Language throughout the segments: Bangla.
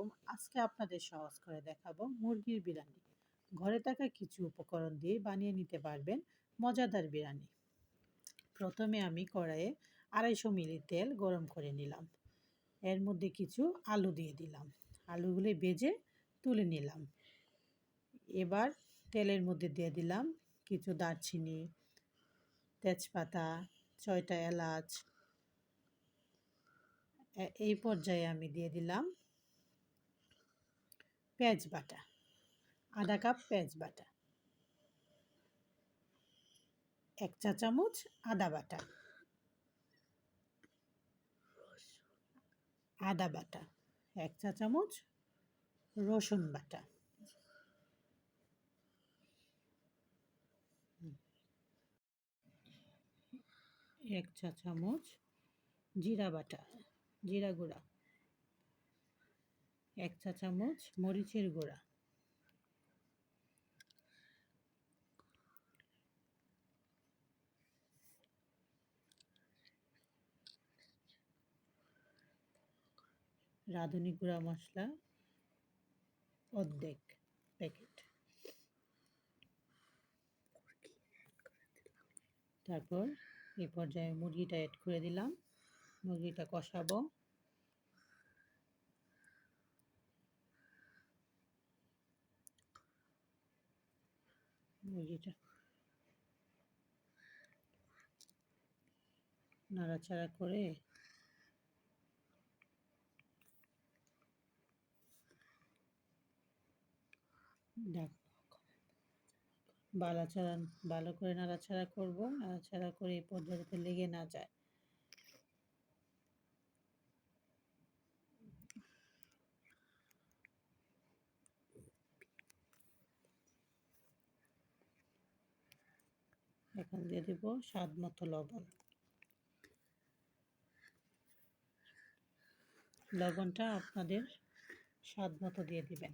আলাইকুম। আজকে আপনাদের সহজ করে দেখাবো মুরগির বিরিয়ানি। ঘরে থাকা কিছু উপকরণ দিয়ে বানিয়ে নিতে পারবেন মজাদার বিরিয়ানি। প্রথমে আমি কড়াইয়ে 250 মিলি তেল গরম করে নিলাম। এর মধ্যে কিছু আলু দিয়ে দিলাম। আলুগুলি ভেজে তুলে নিলাম। এবার তেলের মধ্যে দিয়ে দিলাম কিছু দারচিনি, তেজপাতা, 6টা এলাচ। এই পর্যায়ে আমি দিয়ে দিলাম পেঁয়াজ বাটা, আধা কাপ পেঁয়াজ বাটা, 1 চা চামচ আদা বাটা, আদা বাটা, 1 চা চামচ রসুন বাটা, 1 চা চামচ জিরা বাটা, জিরা গুঁড়া, 1 চা চামচ মরিচের গুঁড়া, রাঁধুনি গুঁড়া মশলা অর্ধেক প্যাকেট। তারপর এই পর্যায়ে মুরগিটা অ্যাড করে দিলাম। মুরগিটা কষাবো। মুরগিটা নাড়াচাড়া করে ভালো করে নাড়াচাড়া করব। নাড়াচাড়া করে এই পর্যায়ে যাতে লেগে না যায়। এখন দিয়ে দেব স্বাদ মতো লবণ। লবণটা আপনাদের স্বাদ মতো দিয়ে দিবেন।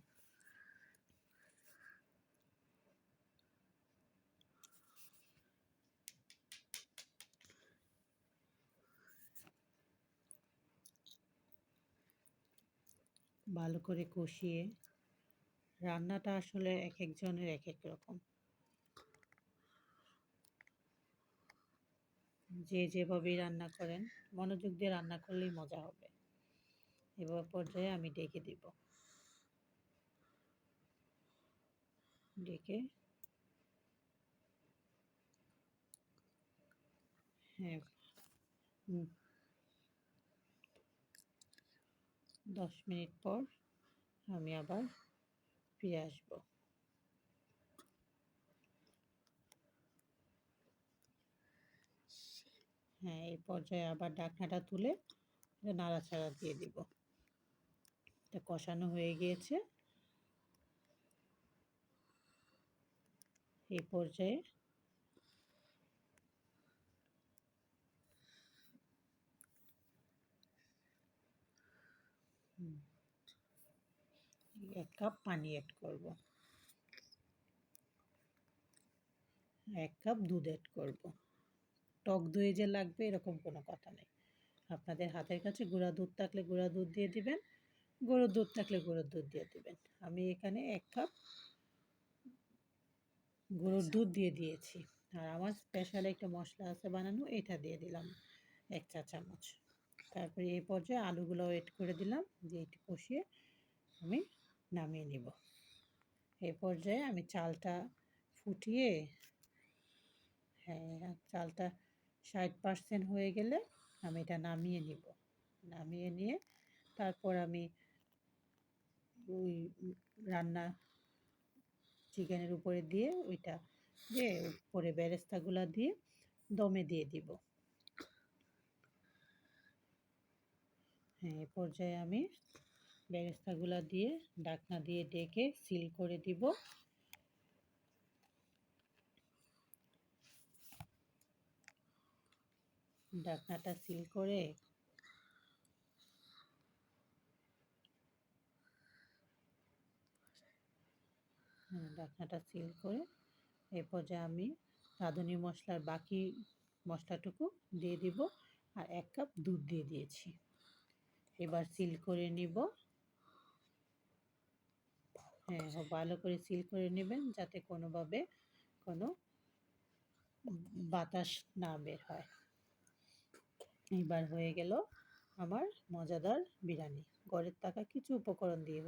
ভালো করে কষিয়ে, রান্নাটা আসলে এক একজনের এক এক রকম, যে যেভাবেই রান্না করেন মনোযোগ দিয়ে রান্না করলেই মজা হবে। এবার পর্যায়ে আমি ডেকে দিব। ডেকে হ্যাঁ 10 মিনিট পর আমি আবার ফিরে আসবো। হ্যাঁ, এই পর্যায়ে আবার ঢাকনাটা তুলে নাড়াচাড়া দিয়ে দিব। এটা কষানো হয়ে গিয়েছে। এই পর্যায়ে এক কাপ পানি অ্যাড করব, 1 কাপ দুধ অ্যাড করব। টক দই যে লাগবে এরকম কোনো কথা নেই। আপনাদের হাতের কাছে গুঁড়া দুধ থাকলে গুঁড়া দুধ দিয়ে দিবেন, গরুর দুধ থাকলে গরুর দুধ দিয়ে দিবেন। আমি এখানে 1 কাপ গরুর দুধ দিয়ে দিয়েছি। আর আমার স্পেশাল একটা মশলা আছে বানানো, এটা দিয়ে দিলাম 1 চা চামচ। তারপরে এই পর্যায়ে আলুগুলো অ্যাড করে দিলাম, দিয়ে একটু কষিয়ে আমি নামিয়ে নিব। এই পর্যায়ে আমি চালটা ফুটিয়ে, হ্যাঁ, চালটা 60% হয়ে গেলে আমি এটা নামিয়ে নিব। নামিয়ে নিয়ে তারপর আমি ওই রান্না চিকেনের উপরে দিয়ে ওইটা দিয়ে উপরে বেরেস্তাগুলো দিয়ে দমে দিয়ে দিব। হ্যাঁ, এ পর্যায়ে আমি বেরেস্তাগুলো দিয়ে ঢাকনা দিয়ে ডেকে সিল করে দিব। ঢাকনাটা সিল করে এই পর্যায়ে আমি রাঁধুনি মশলার বাকি মশলাটুকু দিয়ে দিব আর 1 কাপ দুধ দিয়ে দিয়েছি। এবার সিল করে নিব। হ্যাঁ, ভালো করে সিল করে নেবেন যাতে কোনোভাবে কোনো বাতাস না বের হয়। এইবার হয়ে গেল আমার মজাদার বিরিয়ানি। ঘরে থাকা কিছু উপকরণ দিয়ে